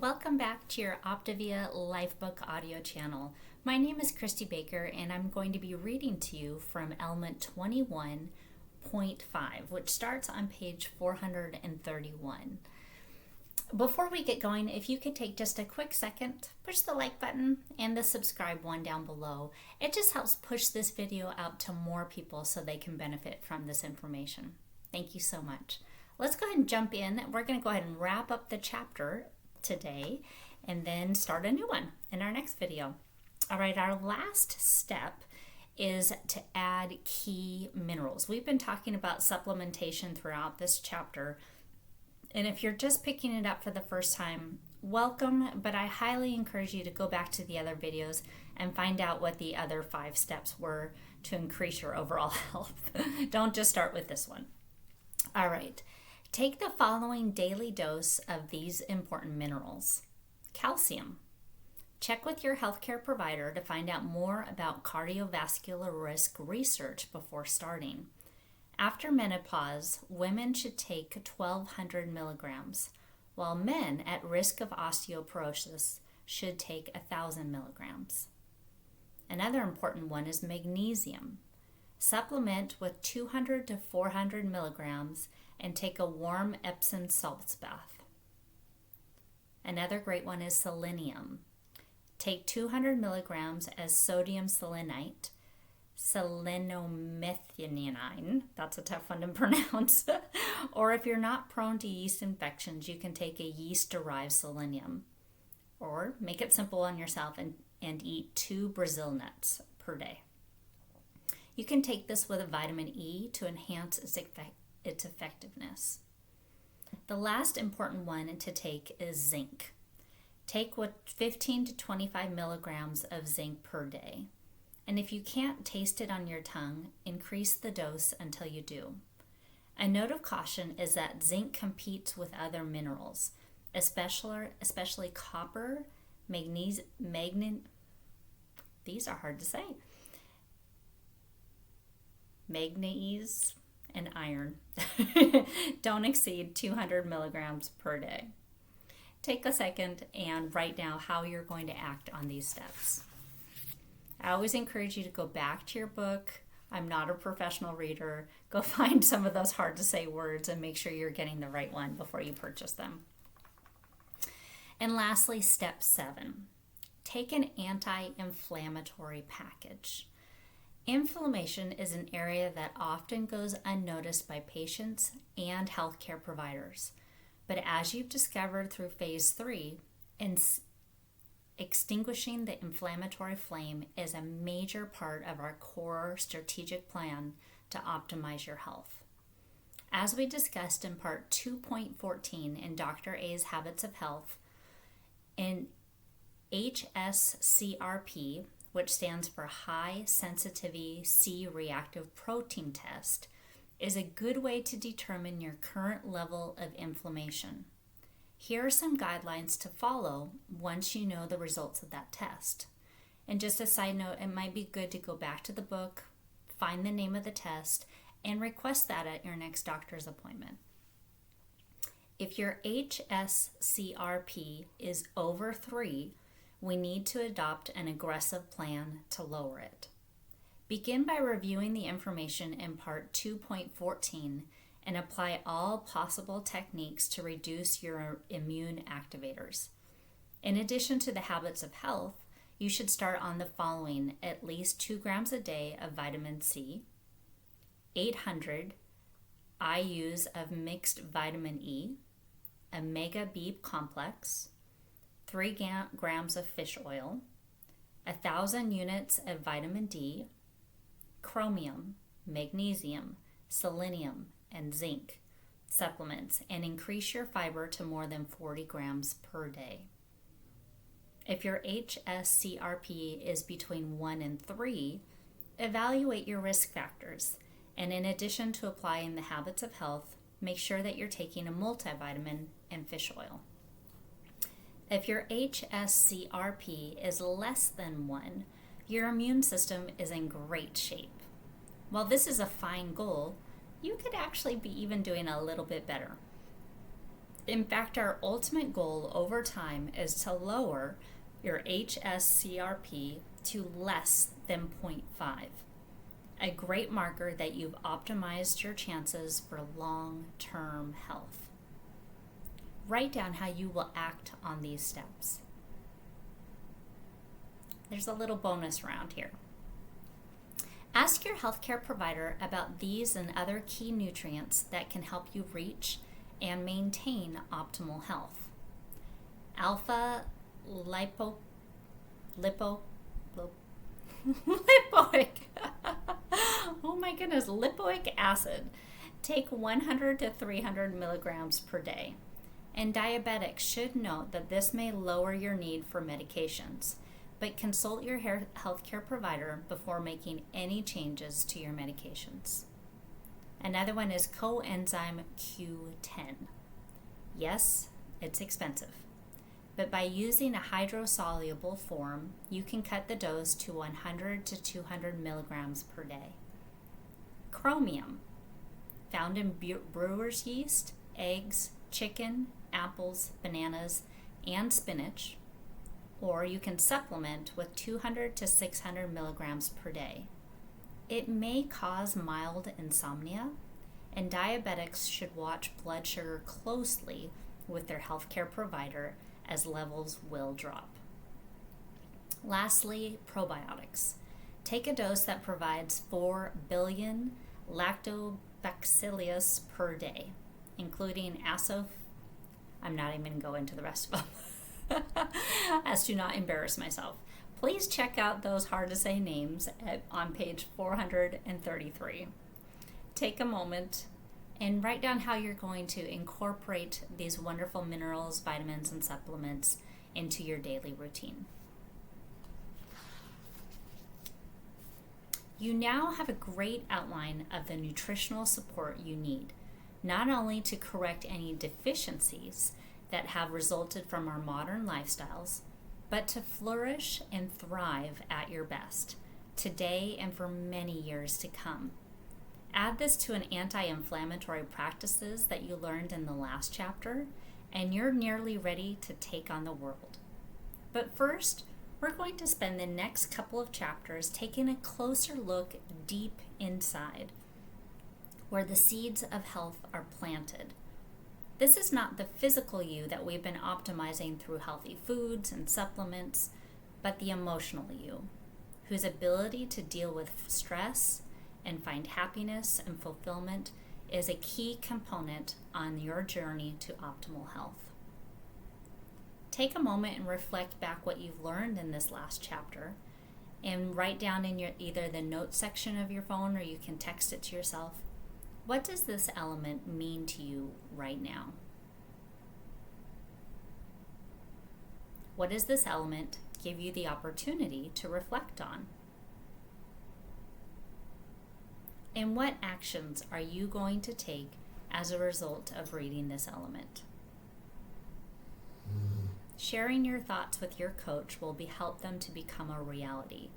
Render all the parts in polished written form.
Welcome back to your Optavia LifeBook audio channel. My name is Christy Baker and I'm going to be reading to you from element 21.5, which starts on page 431. Before we get going, if you could take just a quick second, push the like button and the subscribe one down below. It just helps push this video out to more people so they can benefit from this information. Thank you so much. Let's go ahead and jump in. We're going to go ahead and wrap up the chapter today and then start a new one in our next video. All right, our last step is to add key minerals. We've been talking about supplementation throughout this chapter, and if you're just picking it up for the first time, welcome, but I highly encourage you to go back to the other videos and find out what the other 5 steps were to increase your overall health. Don't just start with this one. All right. Take the following daily dose of these important minerals. Calcium. Check with your healthcare provider to find out more about cardiovascular risk research before starting. After menopause, women should take 1,200 milligrams, while men at risk of osteoporosis should take 1,000 milligrams. Another important one is magnesium. Supplement with 200 to 400 milligrams and take a warm Epsom salts bath. Another great one is selenium. Take 200 milligrams as sodium selenite, selenomethionine, that's a tough one to pronounce, or if you're not prone to yeast infections, you can take a yeast-derived selenium, or make it simple on yourself and eat 2 Brazil nuts per day. You can take this with a vitamin E to enhance its effectiveness. The last important one to take is zinc. Take 15 to 25 milligrams of zinc per day. And if you can't taste it on your tongue, increase the dose until you do. A note of caution is that zinc competes with other minerals, especially copper, magnesium, these are hard to say, manganese, and iron. Don't exceed 200 milligrams per day. Take a second and write down how you're going to act on these steps. I always encourage you to go back to your book. I'm not a professional reader. Go find some of those hard to say words and make sure you're getting the right one before you purchase them. And lastly, step 7. Take an anti-inflammatory package. Inflammation is an area that often goes unnoticed by patients and healthcare providers. But as you've discovered through phase 3, extinguishing the inflammatory flame is a major part of our core strategic plan to optimize your health. As we discussed in part 2.14 in Dr. A's Habits of Health, in HSCRP, which stands for High Sensitivity C-Reactive Protein Test, is a good way to determine your current level of inflammation. Here are some guidelines to follow once you know the results of that test. And just a side note, it might be good to go back to the book, find the name of the test, and request that at your next doctor's appointment. If your HSCRP is over 3, we need to adopt an aggressive plan to lower it. Begin by reviewing the information in part 2.14 and apply all possible techniques to reduce your immune activators. In addition to the habits of health, you should start on the following: at least 2 grams a day of vitamin C, 800 IUs of mixed vitamin E, omega B complex, 3 grams of fish oil, 1,000 units of vitamin D, chromium, magnesium, selenium, and zinc supplements, and increase your fiber to more than 40 grams per day. If your HSCRP is between 1 and 3, evaluate your risk factors, and in addition to applying the habits of health, make sure that you're taking a multivitamin and fish oil. If your HSCRP is less than 1, your immune system is in great shape. While this is a fine goal, you could actually be even doing a little bit better. In fact, our ultimate goal over time is to lower your HSCRP to less than 0.5, a great marker that you've optimized your chances for long-term health. Write down how you will act on these steps. There's a little bonus round here. Ask your healthcare provider about these and other key nutrients that can help you reach and maintain optimal health. Alpha lipoic oh my goodness, lipoic acid. Take 100 to 300 milligrams per day. And diabetics should note that this may lower your need for medications, but consult your healthcare provider before making any changes to your medications. Another one is coenzyme Q10. Yes, it's expensive, but by using a hydrosoluble form, you can cut the dose to 100 to 200 milligrams per day. Chromium, found in brewer's yeast, eggs, chicken, apples, bananas, and spinach, or you can supplement with 200 to 600 milligrams per day. It may cause mild insomnia, and diabetics should watch blood sugar closely with their healthcare provider as levels will drop. Lastly, probiotics. Take a dose that provides 4 billion lactobacillus per day, including I'm not even going to go into the rest of them, as to not embarrass myself. Please check out those hard to say names on page 433. Take a moment and write down how you're going to incorporate these wonderful minerals, vitamins, and supplements into your daily routine. You now have a great outline of the nutritional support you need, not only to correct any deficiencies that have resulted from our modern lifestyles, but to flourish and thrive at your best, today and for many years to come. Add this to an anti-inflammatory practices that you learned in the last chapter, and you're nearly ready to take on the world. But first, we're going to spend the next couple of chapters taking a closer look deep inside, where the seeds of health are planted. This is not the physical you that we've been optimizing through healthy foods and supplements, but the emotional you, whose ability to deal with stress and find happiness and fulfillment is a key component on your journey to optimal health. Take a moment and reflect back what you've learned in this last chapter, and write down in either the notes section of your phone, or you can text it to yourself. What does this element mean to you right now? What does this element give you the opportunity to reflect on? And what actions are you going to take as a result of reading this element? Sharing your thoughts with your coach will help them to become a reality.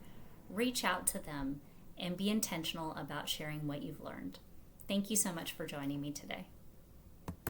Reach out to them and be intentional about sharing what you've learned. Thank you so much for joining me today.